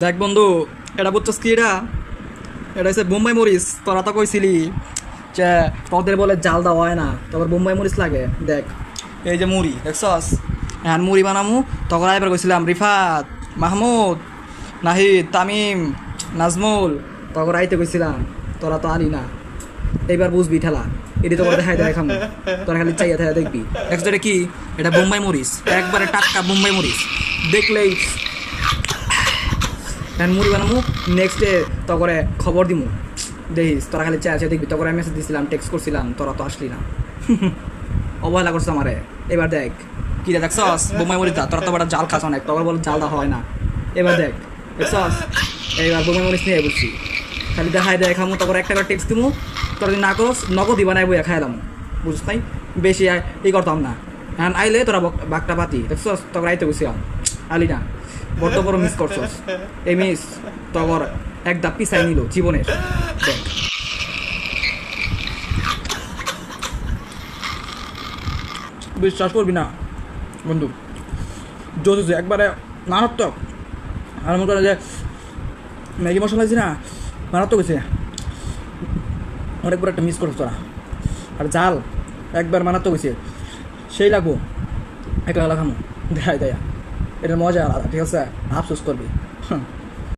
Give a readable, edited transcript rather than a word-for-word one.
দেখ বন্ধু, এটা বুঝছস কি? এটা এটা হচ্ছে বোম্বাই মরিচ। তোরা তো কইছিলি যে তোদের বলে জাল দেওয়া হয় না, তোর বোম্বাই মরিচ লাগে। দেখ এই যে মুড়ি দেখছস, হ্যাঁ মুড়ি বানামু। তখন এবার কইছিলাম রিফাত, মাহমুদ, নাহিদ, তামিম, নাজমুল, তখন আইতে কইছিলাম, তোরা তো আনি না। এইবার বুঝবি ঠেলা। এটি তোর দেখাই দেখাম, তোরা খালি চাইয়া থাকা দেখবি। দেখছ এটা কি? এটা বোম্বাই মরিচ, একবারে টাটকা বোম্বাই মরিচ। দেখলেই মুড়ি বানামু। নেক্সট ডে তখন খবর দিমু, দেখিস তোরা খালি চাই দেখবি। তখন আমি মেসেজ দিছিলাম, টেক্সট করছিলাম, তোরা তো আসলি না। অবহেলা করছে আমারে। এবার দেখ কি রে, দেখছস বোম্বাই মরিচটা? তোরা তো জাল খাস অনেক, তখন বল জাল দেওয়া হয় না। এবার দেখ দেখছস, এইবার বোম্বাই মরিচ নিয়ে বলছি। খালি দেখাই দেখামু, তখন একটা করে টেক্সট দিমু। তোরা যদি না করস নগদই বানাই বইয়া খাইলাম, বুঝছ নাই? বেশি ই করতাম না। হ্যাঁ আইলে তোরা বাঘটা পাতি দেখছস, তখন আইতে গেছিলাম, আলি না। বড্ড বড় মিস করছস। এই মিস তখন এক ধাপ পিছাই নিল জীবনের। দেখ বিশ্বাস করবি না বন্ধু, জোস একবারে মারাত্মক। আর মনে করে যে ম্যাগি মশলা আছে না, মারাত্মক হয়েছে। অনেক বড় একটা মিস করছ তোরা। আর জাল একবার মারাত্মক হয়েছে, সেই লাগবো একটা খামো দেখাই দেয়া। এটার মজা আলাদা, ঠিক আছে? আফসোস করবি।